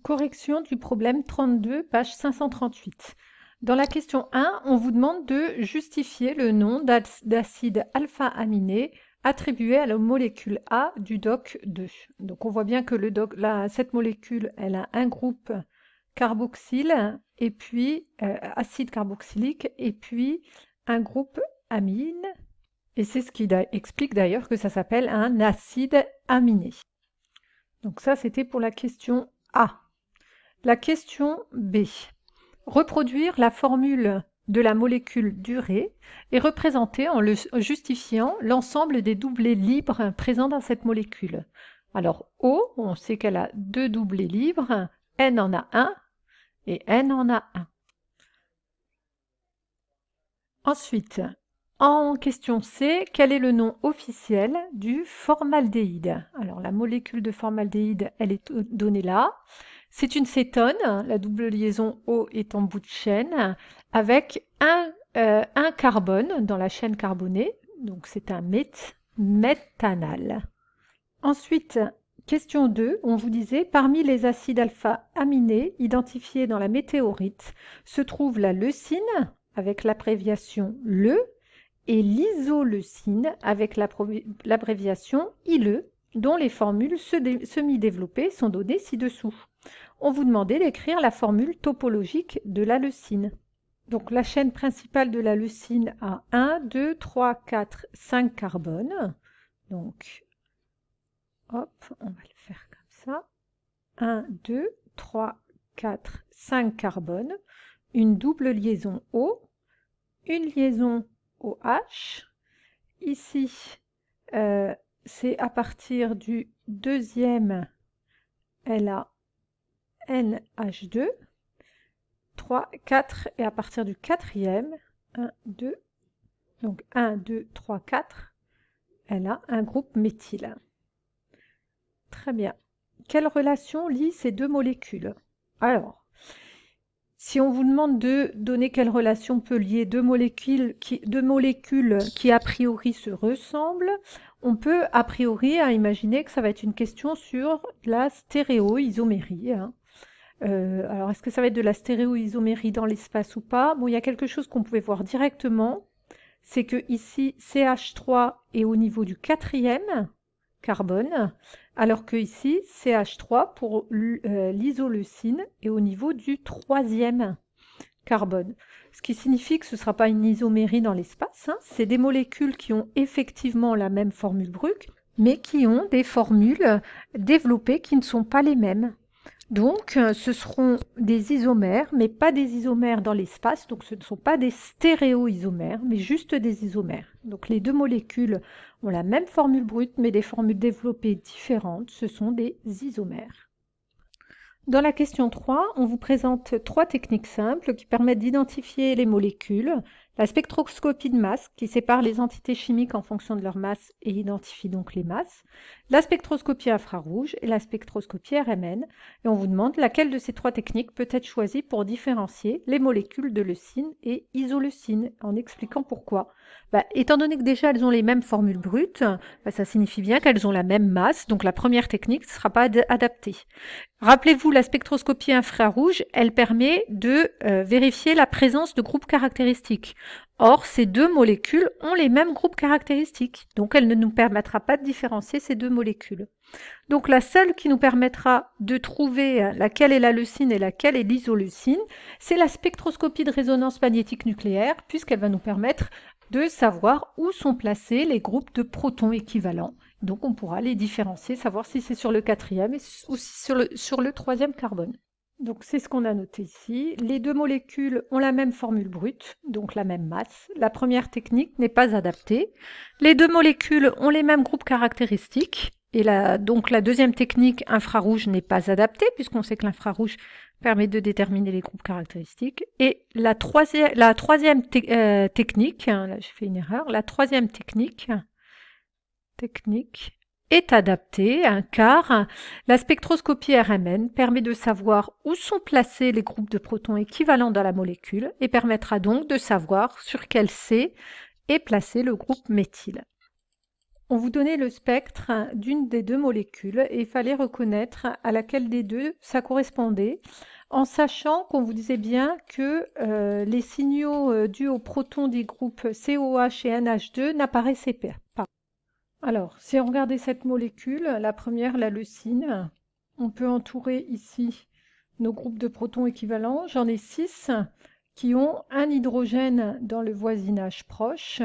Correction du problème 32, page 538. Dans la question 1, on vous demande de justifier le nom d'acide alpha-aminé attribué à la molécule A du DOC 2. Donc on voit bien que cette molécule, elle a un groupe carboxyle, et puis acide carboxylique, et puis un groupe amine. Et c'est ce qui explique d'ailleurs que ça s'appelle un acide aminé. Donc ça, c'était pour la question A. La question B. Reproduire la formule de la molécule d'urée est représentée en justifiant l'ensemble des doublés libres présents dans cette molécule. Alors O, on sait qu'elle a 2 doublés libres, N en a 1 et N en a 1. Ensuite, en question C, quel est le nom officiel du formaldéhyde? Alors la molécule de formaldéhyde, elle est donnée là. C'est une cétone, la double liaison O est en bout de chaîne, avec un carbone dans la chaîne carbonée, donc c'est un méthanal. Ensuite, question 2, on vous disait, parmi les acides alpha-aminés identifiés dans la météorite, se trouve la leucine, avec l'abréviation LE, et l'isoleucine, avec l'abréviation ILE, dont les formules semi-développées sont données ci-dessous. On vous demandait d'écrire la formule topologique de la leucine. Donc la chaîne principale de la leucine a 1, 2, 3, 4, 5 carbones. Donc, hop, on va le faire comme ça. 1, 2, 3, 4, 5 carbones. Une double liaison O, une liaison OH. Ici, c'est à partir du deuxième, elle a NH2, 3, 4, et à partir du quatrième, 1, 2, donc 1, 2, 3, 4, elle a un groupe méthyle. Très bien. Quelle relation lie ces deux molécules? Alors, si on vous demande de donner quelle relation peut lier deux molécules qui a priori se ressemblent, on peut a priori imaginer que ça va être une question sur la stéréoisomérie. Alors, est-ce que ça va être de la stéréoisomérie dans l'espace ou pas? Bon, il y a quelque chose qu'on pouvait voir directement, c'est que ici, CH3 est au niveau du quatrième carbone, alors que ici, CH3 pour l'isoleucine est au niveau du troisième carbone. Ce qui signifie que ce ne sera pas une isomérie dans l'espace, hein. C'est des molécules qui ont effectivement la même formule brute, mais qui ont des formules développées qui ne sont pas les mêmes. Donc, ce seront des isomères, mais pas des isomères dans l'espace. Donc, ce ne sont pas des stéréoisomères, mais juste des isomères. Donc, les deux molécules ont la même formule brute, mais des formules développées différentes. Ce sont des isomères. Dans la question 3, on vous présente 3 techniques simples qui permettent d'identifier les molécules. La spectroscopie de masse, qui sépare les entités chimiques en fonction de leur masse et identifie donc les masses. La spectroscopie infrarouge et la spectroscopie RMN. Et on vous demande laquelle de ces 3 techniques peut être choisie pour différencier les molécules de leucine et isoleucine, en expliquant pourquoi. Étant donné que déjà elles ont les mêmes formules brutes, ça signifie bien qu'elles ont la même masse, donc la première technique ne sera pas adaptée. Rappelez-vous, la spectroscopie infrarouge, elle permet de vérifier la présence de groupes caractéristiques. Or, ces deux molécules ont les mêmes groupes caractéristiques, donc elle ne nous permettra pas de différencier ces deux molécules. Donc la seule qui nous permettra de trouver laquelle est la leucine et laquelle est l'isoleucine, c'est la spectroscopie de résonance magnétique nucléaire, puisqu'elle va nous permettre de savoir où sont placés les groupes de protons équivalents. Donc on pourra les différencier, savoir si c'est sur le quatrième ou si sur le troisième carbone. Donc c'est ce qu'on a noté ici. Les deux molécules ont la même formule brute, donc la même masse. La première technique n'est pas adaptée. Les deux molécules ont les mêmes groupes caractéristiques. Et donc la deuxième technique infrarouge n'est pas adaptée, puisqu'on sait que l'infrarouge permet de déterminer les groupes caractéristiques. Et la troisième technique, là j'ai fait une erreur, la troisième technique est adaptée, car la spectroscopie RMN permet de savoir où sont placés les groupes de protons équivalents dans la molécule et permettra donc de savoir sur quel C est placé le groupe méthyle. On vous donnait le spectre d'une des deux molécules et il fallait reconnaître à laquelle des deux ça correspondait, en sachant qu'on vous disait bien que les signaux dus aux protons des groupes COH et NH2 n'apparaissaient pas. Alors, si on regardait cette molécule, la première, la leucine, on peut entourer ici nos groupes de protons équivalents. J'en ai 6 qui ont un hydrogène dans le voisinage proche,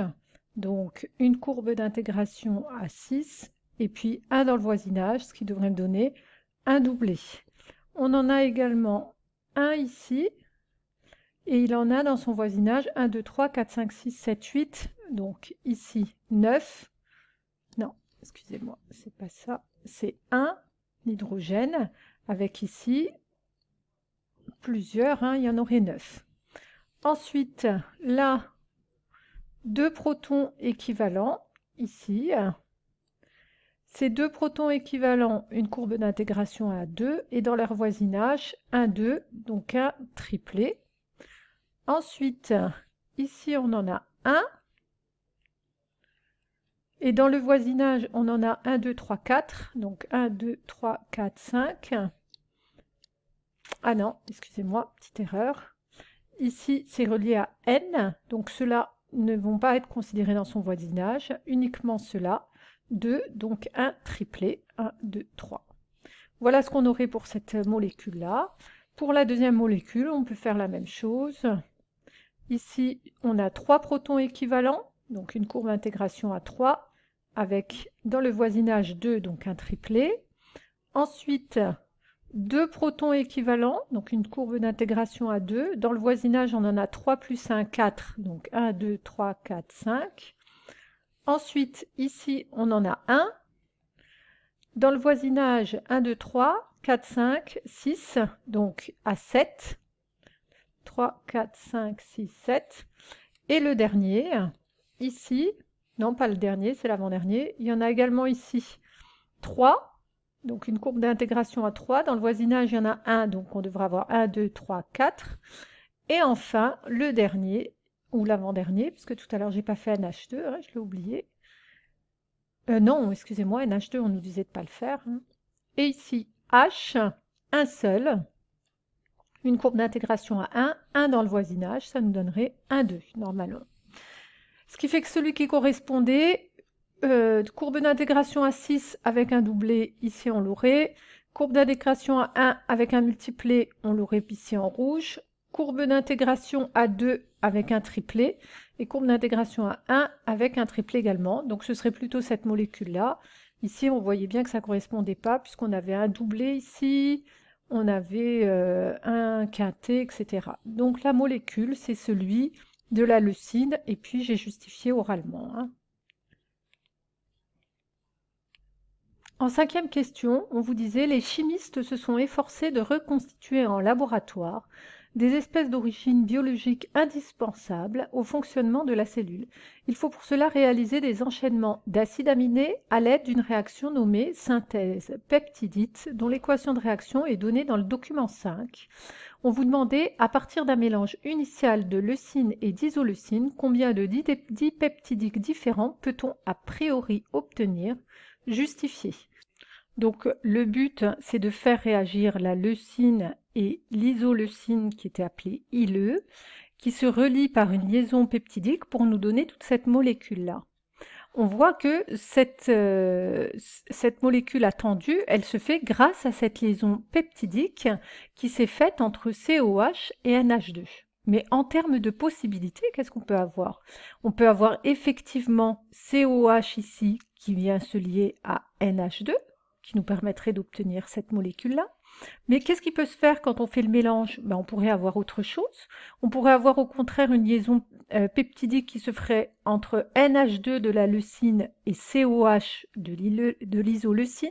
donc une courbe d'intégration à 6, et puis un dans le voisinage, ce qui devrait me donner un doublé. On en a également un ici, et il en a dans son voisinage 1, 2, 3, 4, 5, 6, 7, 8, donc ici 9. Non, excusez-moi, c'est pas ça. C'est un hydrogène avec ici plusieurs, il y en aurait 9. Ensuite, là, 2 protons équivalents, ici. Ces 2 protons équivalents, une courbe d'intégration à 2, et dans leur voisinage, 1, 2, donc un triplet. Ensuite, ici, on en a un. Et dans le voisinage, on en a 1, 2, 3, 4. Donc 1, 2, 3, 4, 5. Ah non, excusez-moi, petite erreur. Ici, c'est relié à N. Donc ceux-là ne vont pas être considérés dans son voisinage. Uniquement ceux-là. 2, donc un triplet. 1, 2, 3. Voilà ce qu'on aurait pour cette molécule-là. Pour la deuxième molécule, on peut faire la même chose. Ici, on a 3 protons équivalents. Donc une courbe d'intégration à 3. Avec dans le voisinage 2, donc un triplet. Ensuite, 2 protons équivalents, donc une courbe d'intégration à 2. Dans le voisinage, on en a 3 plus 1, 4, donc 1, 2, 3, 4, 5. Ensuite, ici, on en a 1. Dans le voisinage, 1, 2, 3, 4, 5, 6, donc à 7. 3, 4, 5, 6, 7. Et le dernier, ici, non pas le dernier, c'est l'avant-dernier, il y en a également ici 3, donc une courbe d'intégration à 3. Dans le voisinage, il y en a 1, donc on devrait avoir 1, 2, 3, 4. Et enfin, le dernier, ou l'avant-dernier, puisque tout à l'heure, je n'ai pas fait NH2, je l'ai oublié. Non, excusez-moi, NH2, on nous disait de ne pas le faire. Et ici, H, un seul, une courbe d'intégration à 1, 1 dans le voisinage, ça nous donnerait 1, 2, normalement. Ce qui fait que celui qui correspondait, courbe d'intégration à 6 avec un doublé, ici on l'aurait. Courbe d'intégration à 1 avec un multiplé, on l'aurait ici en rouge. Courbe d'intégration à 2 avec un triplet. Et courbe d'intégration à 1 avec un triplet également. Donc ce serait plutôt cette molécule-là. Ici, on voyait bien que ça ne correspondait pas, puisqu'on avait un doublé ici, on avait un quintet, etc. Donc la molécule, c'est celui de la leucine, et puis j'ai justifié oralement. En 5e question, on vous disait « Les chimistes se sont efforcés de reconstituer en laboratoire des espèces d'origine biologique indispensables au fonctionnement de la cellule. Il faut pour cela réaliser des enchaînements d'acides aminés à l'aide d'une réaction nommée synthèse peptidite, dont l'équation de réaction est donnée dans le document 5. On vous demandait, à partir d'un mélange initial de leucine et d'isoleucine, combien de dipeptidiques différents peut-on a priori obtenir, justifier. Donc le but, c'est de faire réagir la leucine et l'isoleucine, qui était appelée ILE, qui se relient par une liaison peptidique pour nous donner toute cette molécule-là. On voit que cette molécule attendue, elle se fait grâce à cette liaison peptidique qui s'est faite entre COH et NH2. Mais en termes de possibilités, qu'est-ce qu'on peut avoir? On peut avoir effectivement COH ici qui vient se lier à NH2, qui nous permettrait d'obtenir cette molécule-là. Mais qu'est-ce qui peut se faire quand on fait le mélange? On pourrait avoir autre chose. On pourrait avoir au contraire une liaison peptidique qui se ferait entre NH2 de la leucine et COH de l'isoleucine.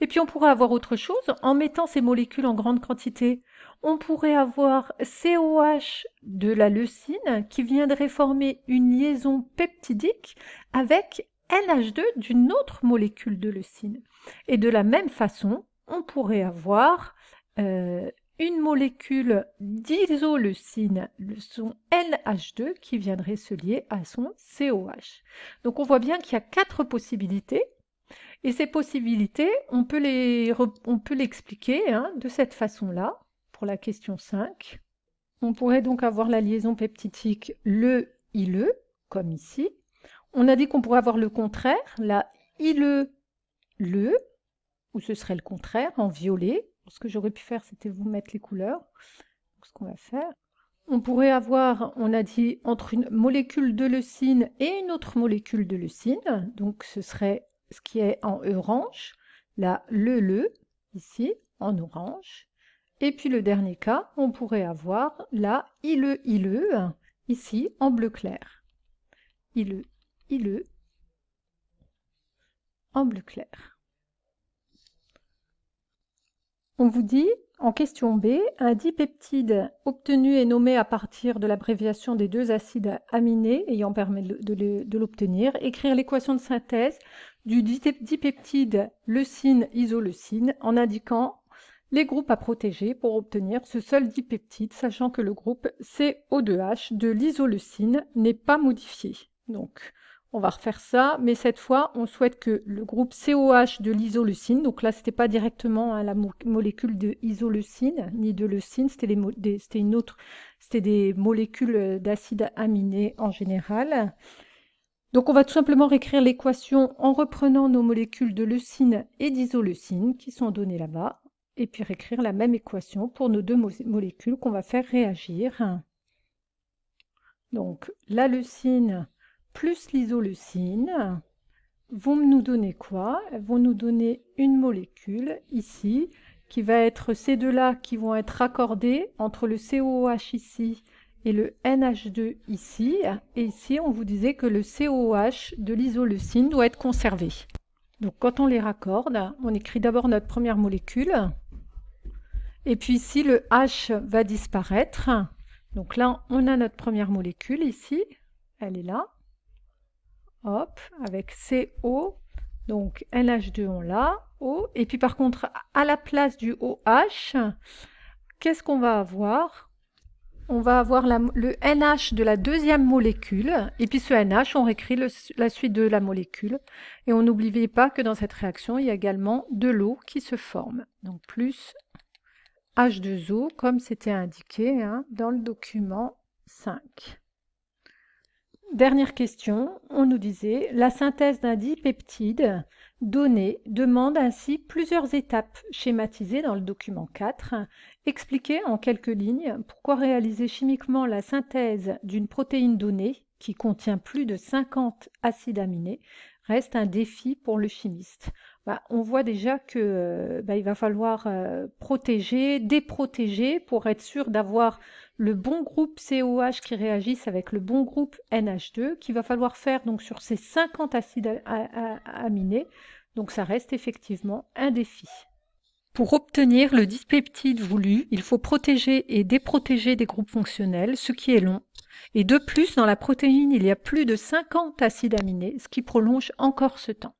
Et puis on pourrait avoir autre chose en mettant ces molécules en grande quantité. On pourrait avoir COH de la leucine qui viendrait former une liaison peptidique avec NH2 d'une autre molécule de leucine. Et de la même façon, on pourrait avoir une molécule d'isoleucine, son NH2, qui viendrait se lier à son COH. Donc on voit bien qu'il y a 4 possibilités. Et ces possibilités, on peut l'expliquer de cette façon-là, pour la question 5. On pourrait donc avoir la liaison peptidique le-ile, comme ici. On a dit qu'on pourrait avoir le contraire, la ile-le, ou ce serait le contraire, en violet. Ce que j'aurais pu faire, c'était vous mettre les couleurs. Ce qu'on va faire. On pourrait avoir, on a dit, entre une molécule de leucine et une autre molécule de leucine. Donc ce serait ce qui est en orange, la le, ici, en orange. Et puis le dernier cas, on pourrait avoir la ile, ici, en bleu clair. Ile, en bleu clair. On vous dit, en question B, un dipeptide obtenu est nommé à partir de l'abréviation des 2 acides aminés ayant permis de l'obtenir. Écrire l'équation de synthèse du dipeptide leucine-isoleucine en indiquant les groupes à protéger pour obtenir ce seul dipeptide, sachant que le groupe CO2H de l'isoleucine n'est pas modifié. Donc, on va refaire ça, mais cette fois, on souhaite que le groupe COH de l'isoleucine, donc là, ce n'était pas directement la molécule de isoleucine, ni de leucine, c'était des molécules d'acides aminés en général. Donc, on va tout simplement réécrire l'équation en reprenant nos molécules de leucine et d'isoleucine qui sont données là-bas, et puis réécrire la même équation pour nos 2 molécules qu'on va faire réagir. Donc, la leucine plus l'isoleucine vont nous donner quoi? Elles vont nous donner une molécule ici qui va être ces deux-là qui vont être raccordés entre le COOH ici et le NH2 ici. Et ici, on vous disait que le COOH de l'isoleucine doit être conservé. Donc quand on les raccorde, on écrit d'abord notre première molécule. Et puis ici, le H va disparaître. Donc là, on a notre première molécule ici. Elle est là. Hop, avec CO, donc NH2 on l'a, O, et puis par contre à la place du OH, qu'est-ce qu'on va avoir? On va avoir le NH de la deuxième molécule, et puis ce NH, on réécrit la suite de la molécule, et on n'oubliez pas que dans cette réaction, il y a également de l'eau qui se forme, donc plus H2O, comme c'était indiqué dans le document 5. Dernière question, on nous disait, la synthèse d'un dipeptide donné demande ainsi plusieurs étapes schématisées dans le document 4. Expliquez en quelques lignes pourquoi réaliser chimiquement la synthèse d'une protéine donnée qui contient plus de 50 acides aminés reste un défi pour le chimiste. On voit déjà qu'il va falloir protéger, déprotéger pour être sûr d'avoir le bon groupe COH qui réagisse avec le bon groupe NH2 qu'il va falloir faire donc sur ces 50 acides aminés. Donc ça reste effectivement un défi. Pour obtenir le dipeptide voulu, il faut protéger et déprotéger des groupes fonctionnels, ce qui est long. Et de plus, dans la protéine, il y a plus de 50 acides aminés, ce qui prolonge encore ce temps.